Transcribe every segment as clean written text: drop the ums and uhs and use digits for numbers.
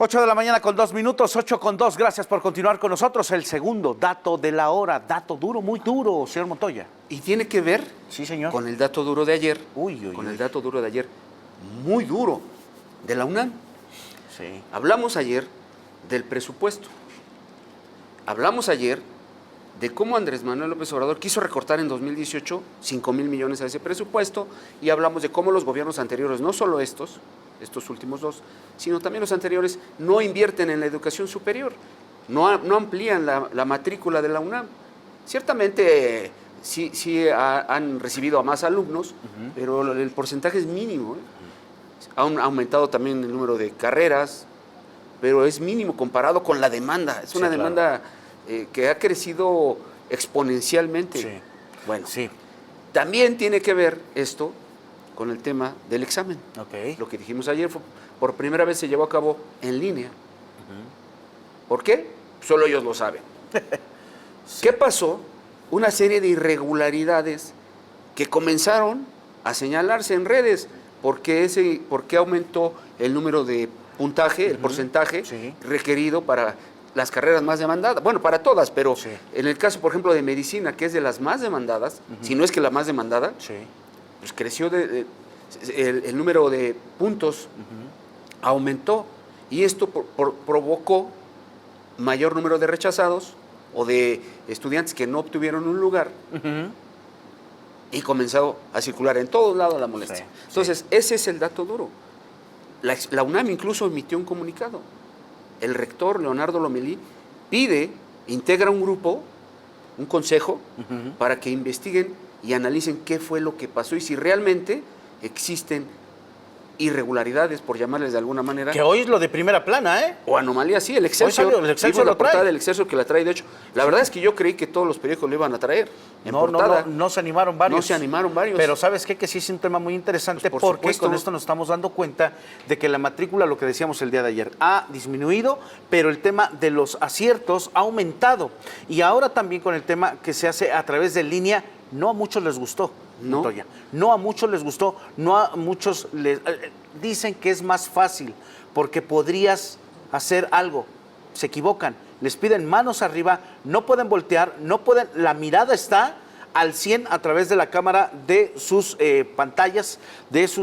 8 de la mañana con 2 minutos, 8 con 2. Gracias por continuar con nosotros. El segundo dato de la hora, dato duro, muy duro, señor Montoya. Y tiene que ver, sí, señor, con el dato duro de ayer. El dato duro de ayer, muy duro, de la UNAM. Sí. Hablamos ayer del presupuesto. Hablamos ayer de cómo Andrés Manuel López Obrador quiso recortar en 2018 5,000 millones a ese presupuesto, y hablamos de cómo los gobiernos anteriores, no solo estos últimos dos, sino también los anteriores, no invierten en la educación superior, no amplían la matrícula de la UNAM. Ciertamente sí han recibido a más alumnos, pero el porcentaje es mínimo. Han aumentado también el número de carreras, pero es mínimo comparado con la demanda. Es una demanda que ha crecido exponencialmente. Sí. Bueno, también tiene que ver esto con el tema del examen. Lo que dijimos ayer fue, por primera vez se llevó a cabo en línea. ¿Por qué? Solo ellos lo saben. ¿Qué pasó? Una serie de irregularidades que comenzaron a señalarse en redes. ¿Por qué aumentó el número de puntaje, el porcentaje requerido para las carreras más demandadas? Bueno, para todas, pero en el caso, por ejemplo, de medicina, que es de las más demandadas, si no es que la más demandada, pues creció el número de puntos, aumentó, y esto provocó mayor número de rechazados o de estudiantes que no obtuvieron un lugar, y comenzó a circular en todos lados la molestia. Entonces, ese es el dato duro. La UNAM incluso emitió un comunicado. El rector, Leonardo Lomelí, integra un grupo, un consejo, para que investiguen y analicen qué fue lo que pasó y si realmente existen irregularidades, por llamarles de alguna manera. Que hoy es lo de primera plana, ¿eh? O anomalías, sí, el Excelsior. El Excelsior la lo portada trae. del Excelsior que la trae, de hecho. La verdad es que yo creí que todos los periódicos lo iban a traer en portada. No se animaron varios. No se animaron varios. Pero ¿sabes qué? Que sí es un tema muy interesante, pues porque supuesto, con esto nos estamos dando cuenta de que la matrícula, lo que decíamos el día de ayer, ha disminuido, pero el tema de los aciertos ha aumentado. Y ahora también con el tema que se hace a través de línea, no a muchos les gustó. Montoya. No a muchos les gustó, no a muchos les dicen que es más fácil porque podrías hacer algo. Se equivocan, les piden manos arriba, no pueden voltear, no pueden, la mirada está al 100 a través de la cámara de sus pantallas, de su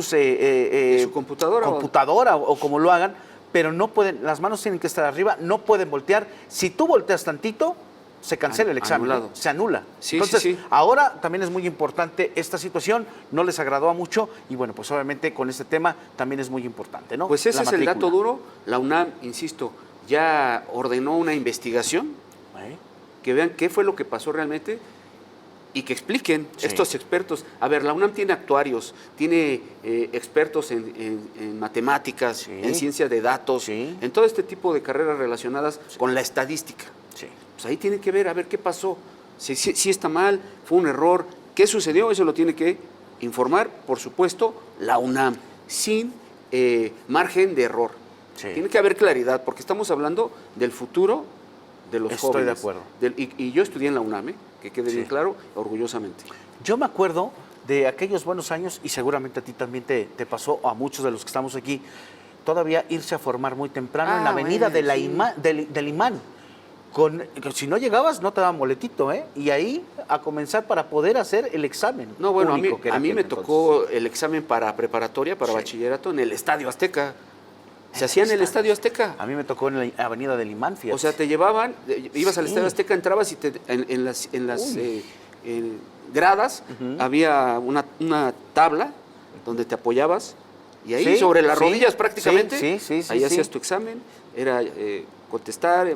computadora o como lo hagan, pero no pueden, las manos tienen que estar arriba, no pueden voltear. Si tú volteas tantito, se cancela el examen, se anula. Entonces, ahora también es muy importante esta situación, no les agradó a mucho, y bueno, pues obviamente con este tema también es muy importante, ¿no? Pues ese es el dato duro. La UNAM, insisto, ya ordenó una investigación, que vean qué fue lo que pasó realmente y que expliquen estos expertos. A ver, la UNAM tiene actuarios, tiene expertos en matemáticas, en ciencia de datos, en todo este tipo de carreras relacionadas con la estadística. Pues ahí tiene que ver, a ver qué pasó, si está mal, fue un error, qué sucedió, eso lo tiene que informar, por supuesto, la UNAM, sin margen de error. Tiene que haber claridad, porque estamos hablando del futuro de los jóvenes. Estoy de acuerdo. Y yo estudié en la UNAM, que quede bien claro, orgullosamente. Yo me acuerdo de aquellos buenos años, y seguramente a ti también te pasó, a muchos de los que estamos aquí, todavía irse a formar muy temprano en la avenida del Imán. Si no llegabas, no te daban boletito, ¿eh? Y ahí a comenzar para poder hacer el examen. No, bueno, a mí me tocó el examen para preparatoria, para bachillerato, en el Estadio Azteca. Se hacía en el Estadio Azteca. A mí me tocó en la avenida del Imán, fíjate. O sea, te llevaban, ibas al Estadio Azteca, entrabas y en las gradas había una tabla donde te apoyabas, y ahí sobre las rodillas prácticamente, ahí hacías tu examen, era contestar,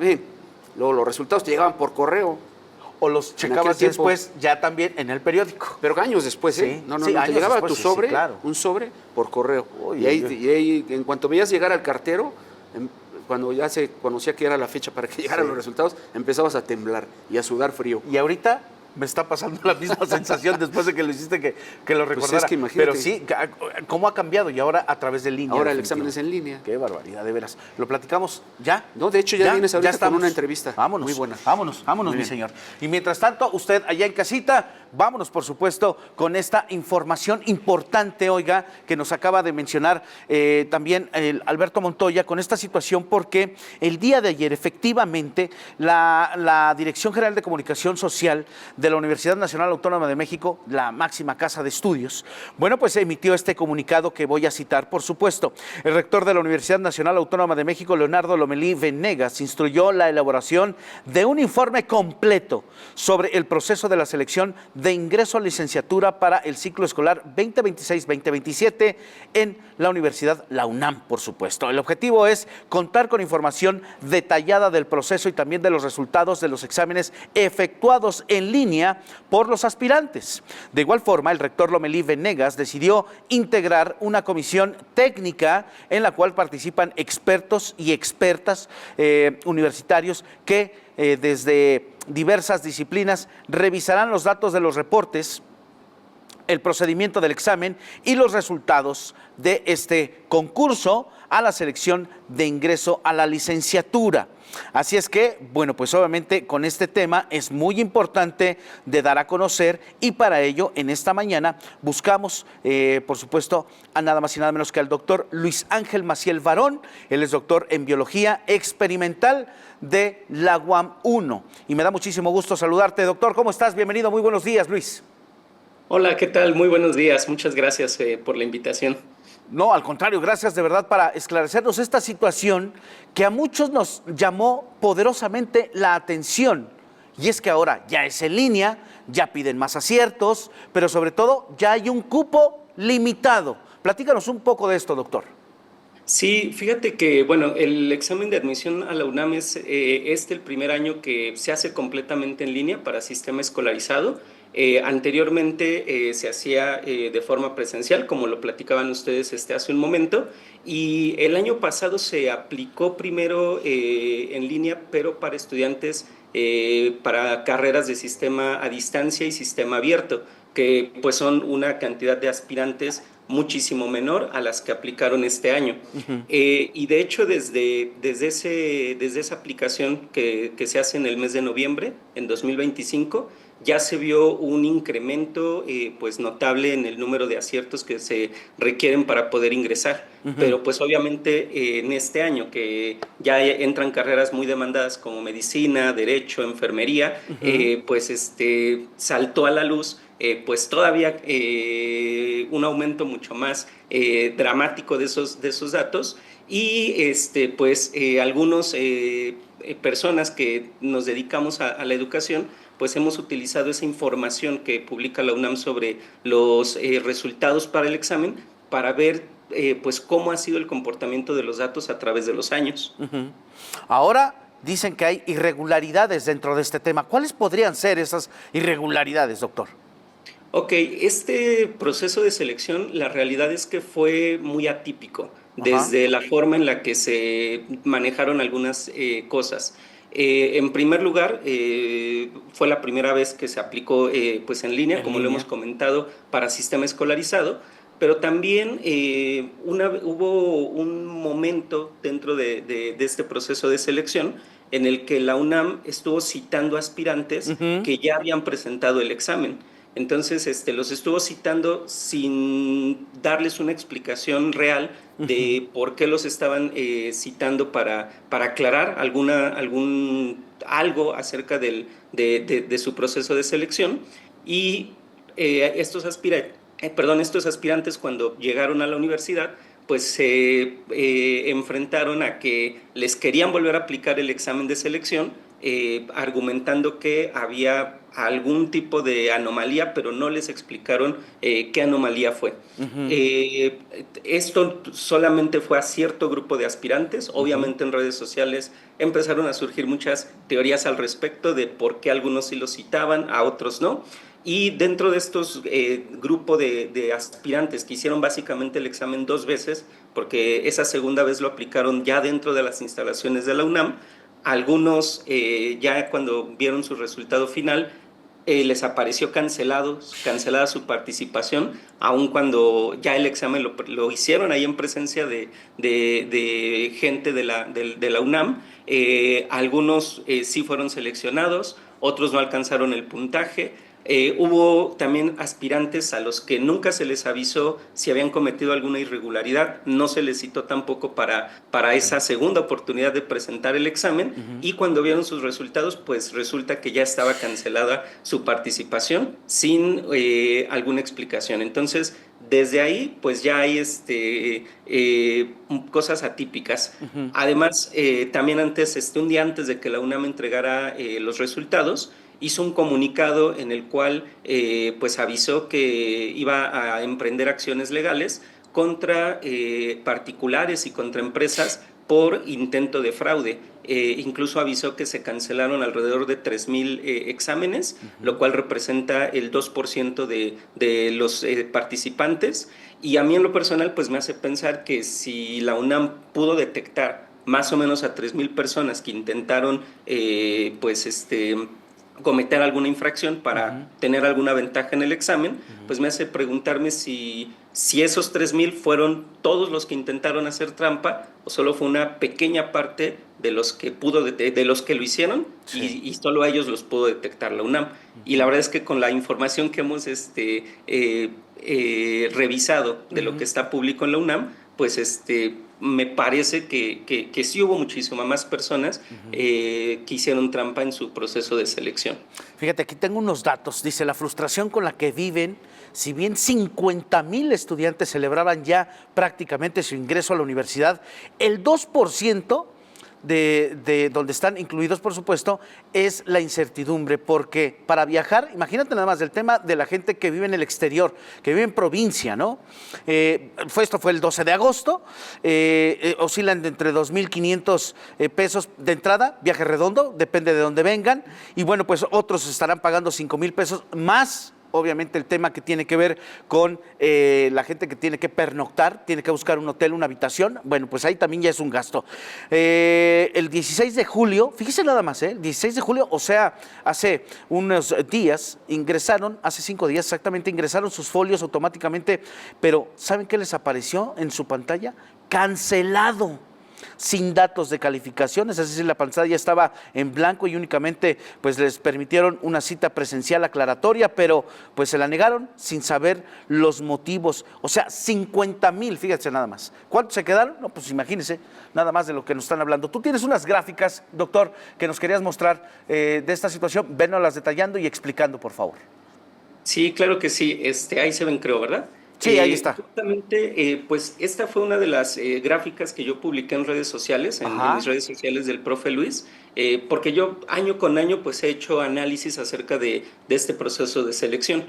luego los resultados te llegaban por correo. O los checabas después ya también en el periodico. Pero años después, ¿eh? No, te llegaba después, tu sobre, un sobre por correo. Y ahí, en cuanto veías llegar al cartero, cuando ya se conocía que era la fecha para que llegaran los resultados, empezabas a temblar y a sudar frío. Y ahorita me está pasando la misma sensación después de que lo hiciste, que lo recordara. Pues es que imagínate. Pero sí, ¿cómo ha cambiado? Y ahora a través de línea. Ahora el examen es en línea. Qué barbaridad, de veras. ¿Lo platicamos ya? No, de hecho ya vienes ahorita con una entrevista. Vámonos, muy buena. Vámonos, mi señor. Y mientras tanto, usted allá en casita, vámonos, por supuesto, con esta información importante, oiga, que nos acaba de mencionar también Alberto Montoya, con esta situación, porque el día de ayer, efectivamente, la Dirección General de Comunicación Social de la Universidad Nacional Autónoma de México, la máxima casa de estudios, bueno, pues emitió este comunicado que voy a citar, por supuesto. El rector de la Universidad Nacional Autónoma de México, Leonardo Lomelí Venegas, instruyó la elaboración de un informe completo sobre el proceso de la selección de ingreso a licenciatura para el ciclo escolar 2026-2027 en la Universidad La UNAM, por supuesto. El objetivo es contar con información detallada del proceso y también de los resultados de los exámenes efectuados en línea por los aspirantes. De igual forma, el rector Lomelí Venegas decidió integrar una comisión técnica en la cual participan expertos y expertas universitarios que desde diversas disciplinas revisarán los datos de los reportes, el procedimiento del examen y los resultados de este concurso a la selección de ingreso a la licenciatura. Así es que, bueno, pues obviamente con este tema es muy importante de dar a conocer, y para ello en esta mañana buscamos, por supuesto, a nada más y nada menos que al doctor Luis Ángel Maciel Varón. Él es doctor en Biología Experimental de la UAM 1. Y me da muchísimo gusto saludarte, doctor. ¿Cómo estás? Bienvenido, muy buenos días, Luis. Hola, ¿qué tal? Muy buenos días. Muchas gracias por la invitación. No, al contrario, gracias de verdad para esclarecernos esta situación que a muchos nos llamó poderosamente la atención. Y es que ahora ya es en línea, ya piden más aciertos, pero sobre todo ya hay un cupo limitado. Platícanos un poco de esto, doctor. Sí, fíjate que, bueno, el examen de admisión a la UNAM es el primer año que se hace completamente en línea para sistema escolarizado. Anteriormente se hacía de forma presencial, como lo platicaban ustedes hace un momento, y el año pasado se aplicó primero en línea, pero para estudiantes para carreras de sistema a distancia y sistema abierto, que pues son una cantidad de aspirantes muchísimo menor a las que aplicaron este año. Y de hecho, desde esa aplicación que se hace en el mes de noviembre, en 2025, ya se vio un incremento pues notable en el número de aciertos que se requieren para poder ingresar. Pero pues obviamente en este año que ya entran carreras muy demandadas como medicina, derecho, enfermería, pues saltó a la luz pues todavía un aumento mucho más dramático de esos datos, y pues algunos personas que nos dedicamos a la educación, pues hemos utilizado esa información que publica la UNAM sobre los resultados para el examen para ver pues cómo ha sido el comportamiento de los datos a través de los años. Ahora dicen que hay irregularidades dentro de este tema. ¿Cuáles podrían ser esas irregularidades, doctor? Ok, este proceso de selección, la realidad es que fue muy atípico, desde la forma en la que se manejaron algunas cosas. En primer lugar, fue la primera vez que se aplicó pues en línea, como lo hemos comentado, para sistema escolarizado, pero también hubo un momento dentro de este proceso de selección en el que la UNAM estuvo citando aspirantes que ya habían presentado el examen. Entonces, los estuvo citando sin darles una explicación real de por qué los estaban citando para aclarar algo acerca de su proceso de selección. Y estos aspirantes, cuando llegaron a la universidad, pues se enfrentaron a que les querían volver a aplicar el examen de selección, argumentando que había algún tipo de anomalía, pero no les explicaron qué anomalía fue. Esto solamente fue a cierto grupo de aspirantes. Obviamente en redes sociales empezaron a surgir muchas teorías al respecto de por qué algunos sí lo citaban, a otros no. Y dentro de estos grupos de aspirantes que hicieron básicamente el examen 2 veces, porque esa segunda vez lo aplicaron ya dentro de las instalaciones de la UNAM, algunos ya cuando vieron su resultado final les apareció cancelada su participación, aun cuando ya el examen lo hicieron ahí en presencia de gente de la UNAM. Algunos sí fueron seleccionados, otros no alcanzaron el puntaje. Hubo también aspirantes a los que nunca se les avisó si habían cometido alguna irregularidad, no se les citó tampoco para esa segunda oportunidad de presentar el examen, y cuando vieron sus resultados, pues resulta que ya estaba cancelada su participación sin alguna explicación. Entonces, desde ahí, pues ya hay cosas atípicas. Además, también antes, un día antes de que la UNAM entregara los resultados, hizo un comunicado en el cual pues avisó que iba a emprender acciones legales contra particulares y contra empresas por intento de fraude. Incluso avisó que se cancelaron alrededor de 3,000 exámenes, lo cual representa el 2% de los participantes. Y a mí en lo personal pues me hace pensar que si la UNAM pudo detectar más o menos a 3,000 personas que intentaron cometer alguna infracción para tener alguna ventaja en el examen, pues me hace preguntarme si esos 3,000 fueron todos los que intentaron hacer trampa o solo fue una pequeña parte de los que de los que lo hicieron, y solo a ellos los pudo detectar la UNAM. Y la verdad es que con la información que hemos revisado de lo que está público en la UNAM, pues me parece que sí hubo muchísimas más personas que hicieron trampa en su proceso de selección. Fíjate, aquí tengo unos datos. Dice, la frustración con la que viven, si bien 50,000 estudiantes celebraban ya prácticamente su ingreso a la universidad, el 2% de donde están incluidos, por supuesto, es la incertidumbre, porque para viajar, imagínate nada más del tema de la gente que vive en el exterior, que vive en provincia, ¿no? Esto fue el 12 de agosto, oscilan entre 2,500 pesos de entrada, viaje redondo, depende de dónde vengan, y bueno, pues otros estarán pagando 5,000 pesos más. Obviamente el tema que tiene que ver con la gente que tiene que pernoctar, tiene que buscar un hotel, una habitación, bueno, pues ahí también ya es un gasto. El 16 de julio, fíjese nada más, el 16 de julio, o sea, hace unos días, hace 5 días exactamente, ingresaron sus folios automáticamente, pero ¿saben qué les apareció en su pantalla? Cancelado, sin datos de calificaciones, es decir, la pantalla estaba en blanco y únicamente pues les permitieron una cita presencial aclaratoria, pero pues se la negaron sin saber los motivos. O sea, 50,000, fíjense nada más. ¿Cuántos se quedaron? No, pues imagínense, nada más de lo que nos están hablando. Tú tienes unas gráficas, doctor, que nos querías mostrar de esta situación. Vénoslas detallando y explicando, por favor. Sí, claro que sí. Ahí se ven, creo, ¿verdad? Sí, ahí está. Justamente, pues esta fue una de las gráficas que yo publiqué en redes sociales, en mis redes sociales del profe Luis, porque yo año con año pues he hecho análisis acerca de este proceso de selección.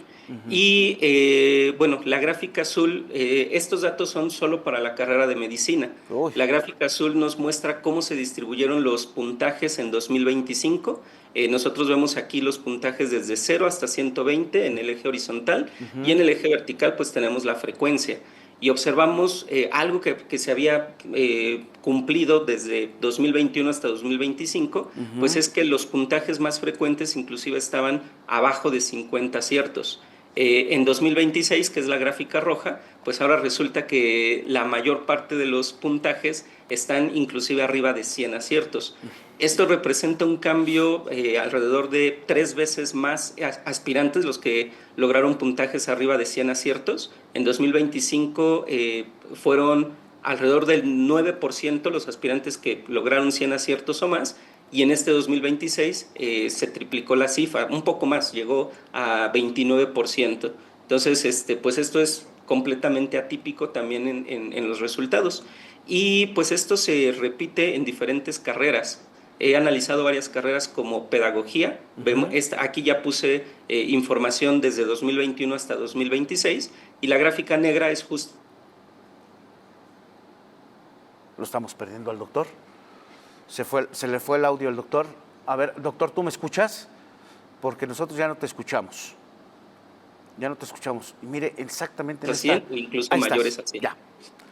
Y bueno, la gráfica azul, estos datos son solo para la carrera de medicina. La gráfica azul nos muestra cómo se distribuyeron los puntajes en 2025. Nosotros vemos aquí los puntajes desde 0 hasta 120 en el eje horizontal, y en el eje vertical pues tenemos la frecuencia. Y observamos algo que se había cumplido desde 2021 hasta 2025, pues es que los puntajes más frecuentes inclusive estaban abajo de 50 aciertos. En 2026, que es la gráfica roja, pues ahora resulta que la mayor parte de los puntajes están inclusive arriba de 100 aciertos. Esto representa un cambio alrededor de 3 veces más aspirantes los que lograron puntajes arriba de 100 aciertos. En 2025 fueron alrededor del 9% los aspirantes que lograron 100 aciertos o más, y en este 2026 se triplicó la cifra, un poco más, llegó a 29%. Entonces, pues esto es completamente atípico también en los resultados. Y pues esto se repite en diferentes carreras. He analizado varias carreras como pedagogía. Aquí ya puse información desde 2021 hasta 2026, y la gráfica negra es justo. Lo estamos perdiendo al doctor. Se le fue el audio al doctor. A ver, doctor, ¿tú me escuchas? Porque nosotros ya no te escuchamos. Ya no te escuchamos. Y mire, exactamente en esta... incluso mayores así. Ya.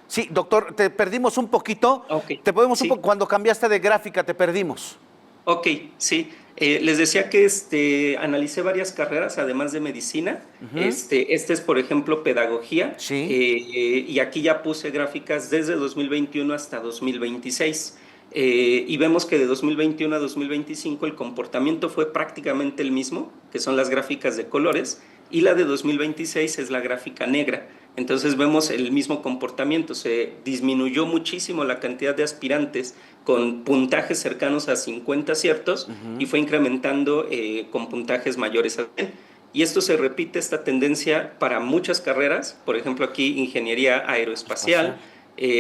Sí, doctor, te perdimos un poquito. Okay. Te podemos un poco, cuando cambiaste de gráfica te perdimos. Ok, sí. Les decía que analicé varias carreras, además de medicina. Este es, por ejemplo, pedagogía. Sí. Y aquí ya puse gráficas desde 2021 hasta 2026. y vemos que de 2021 a 2025 el comportamiento fue prácticamente el mismo, que son las gráficas de colores, y la de 2026 es la gráfica negra. Entonces vemos el mismo comportamiento, se disminuyó muchísimo la cantidad de aspirantes con puntajes cercanos a 50 aciertos y fue incrementando con puntajes mayores a 100. Y esto se repite, esta tendencia, para muchas carreras, por ejemplo aquí ingeniería aeroespacial,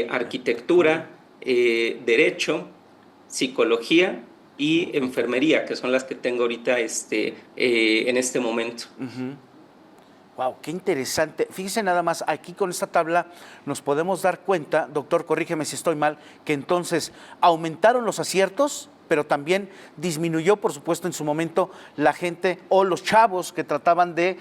arquitectura, derecho, psicología y enfermería, que son las que tengo ahorita en este momento. Wow, qué interesante. Fíjese nada más, aquí con esta tabla nos podemos dar cuenta, doctor, corrígeme si estoy mal, que entonces aumentaron los aciertos, pero también disminuyó, por supuesto, en su momento la gente o los chavos que trataban de,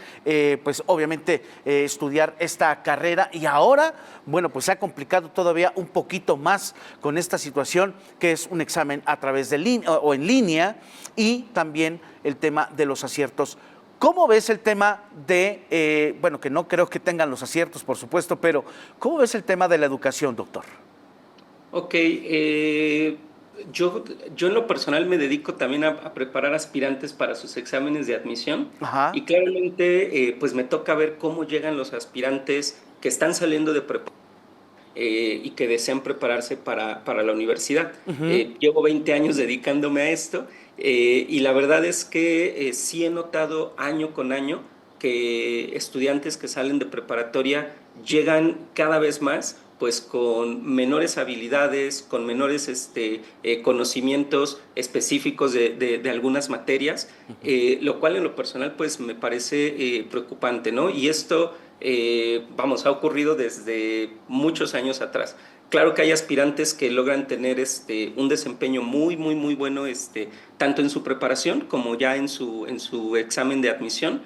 pues obviamente, estudiar esta carrera. Y ahora, bueno, pues se ha complicado todavía un poquito más con esta situación, que es un examen a través de línea o en línea, y también el tema de los aciertos. ¿Cómo ves el tema de, bueno, que no creo que tengan los aciertos, por supuesto, pero ¿cómo ves el tema de la educación, doctor? Ok, yo en lo personal me dedico también a preparar aspirantes para sus exámenes de admisión. Ajá. Y claramente pues me toca ver cómo llegan los aspirantes que están saliendo de preparación y que desean prepararse para la universidad. Llevo 20 años dedicándome a esto y la verdad es que sí he notado año con año que estudiantes que salen de preparatoria llegan cada vez más pues con menores habilidades, con menores conocimientos específicos de algunas materias, lo cual en lo personal pues me parece preocupante, ¿no? Y esto, vamos, ha ocurrido desde muchos años atrás. Claro que hay aspirantes que logran tener un desempeño muy, muy, muy bueno, tanto en su preparación como ya en su examen de admisión,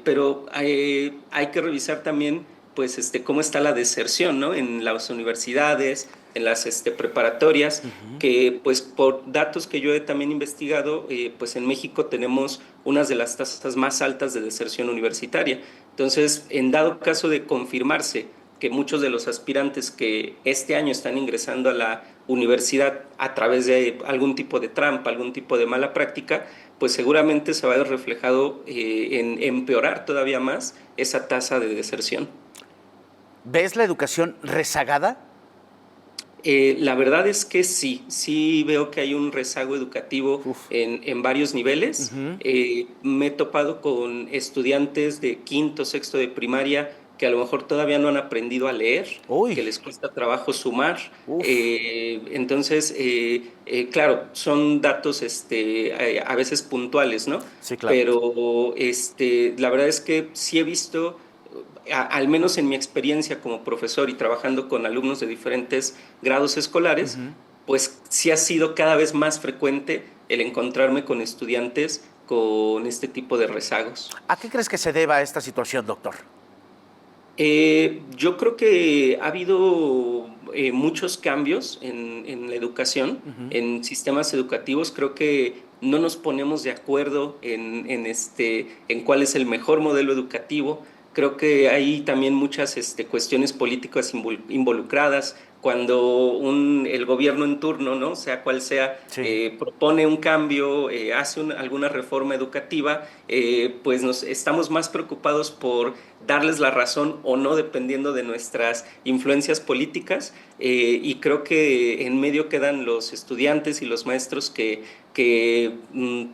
pero hay que revisar también pues cómo está la deserción, ¿no? En las universidades, en las preparatorias, que pues por datos que yo he también investigado, pues en México tenemos unas de las tasas más altas de deserción universitaria. Entonces, en dado caso de confirmarse que muchos de los aspirantes que este año están ingresando a la universidad a través de algún tipo de trampa, algún tipo de mala práctica, pues seguramente se va a ver reflejado en empeorar todavía más esa tasa de deserción. ¿Ves la educación rezagada? La verdad es que sí veo que hay un rezago educativo en varios niveles. Me he topado con estudiantes de quinto, sexto de primaria que a lo mejor todavía no han aprendido a leer, que les cuesta trabajo sumar. Entonces, claro, son datos a veces puntuales, ¿no? Sí, claro. Pero la verdad es que sí he visto, al menos en mi experiencia como profesor y trabajando con alumnos de diferentes grados escolares, pues sí ha sido cada vez más frecuente el encontrarme con estudiantes con este tipo de rezagos. ¿A qué crees que se deba esta situación, doctor? Yo creo que ha habido muchos cambios en la educación, en sistemas educativos. Creo que no nos ponemos de acuerdo en cuál es el mejor modelo educativo. Creo que hay también muchas cuestiones políticas involucradas. Cuando el gobierno en turno, ¿no? Sea cual sea, propone un cambio, hace alguna reforma educativa, pues estamos más preocupados por darles la razón o no, dependiendo de nuestras influencias políticas, y creo que en medio quedan los estudiantes y los maestros que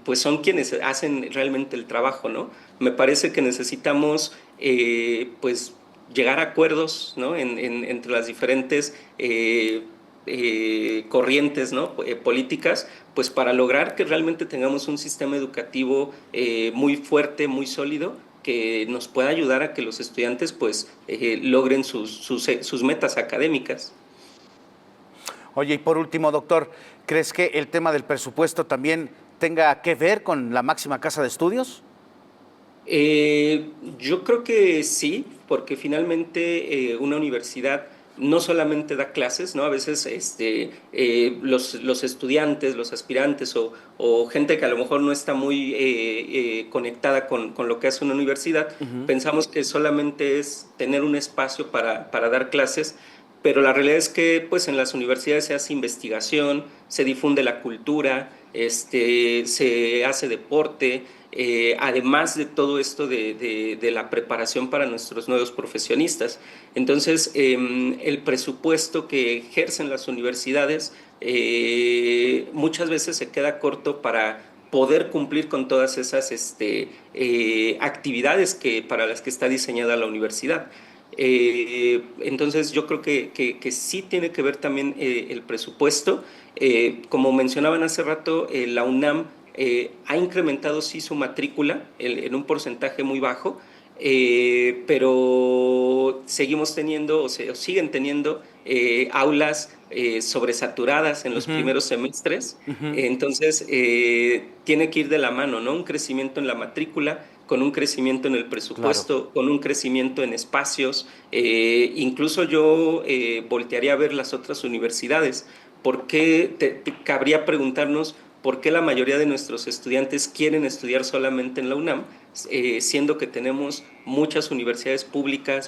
pues son quienes hacen realmente el trabajo, ¿no? Me parece que necesitamos pues llegar a acuerdos, ¿no? entre las diferentes corrientes, ¿no? Políticas, pues para lograr que realmente tengamos un sistema educativo muy fuerte, muy sólido, que nos pueda ayudar a que los estudiantes pues logren sus metas académicas. Oye, y por último, doctor, ¿crees que el tema del presupuesto también tenga que ver con la máxima casa de estudios? Yo creo que sí, porque finalmente una universidad no solamente da clases, ¿no? A veces los estudiantes, los aspirantes o gente que a lo mejor no está muy conectada con lo que hace una universidad, pensamos que solamente es tener un espacio para dar clases, pero la realidad es que pues en las universidades se hace investigación, se difunde la cultura, se hace deporte, además de todo esto de la preparación para nuestros nuevos profesionistas. Entonces, el presupuesto que ejercen las universidades muchas veces se queda corto para poder cumplir con todas esas actividades para las que está diseñada la universidad. Entonces yo creo que sí tiene que ver también el presupuesto. Como mencionaban hace rato, la UNAM ha incrementado sí su matrícula en un porcentaje muy bajo, pero seguimos teniendo o siguen teniendo aulas sobresaturadas en los primeros semestres. Entonces tiene que ir de la mano, ¿no? Un crecimiento en la matrícula, con un crecimiento en el presupuesto, con un crecimiento en espacios. Incluso yo voltearía a ver las otras universidades. ¿Por qué cabría preguntarnos por qué la mayoría de nuestros estudiantes quieren estudiar solamente en la UNAM, siendo que tenemos muchas universidades públicas,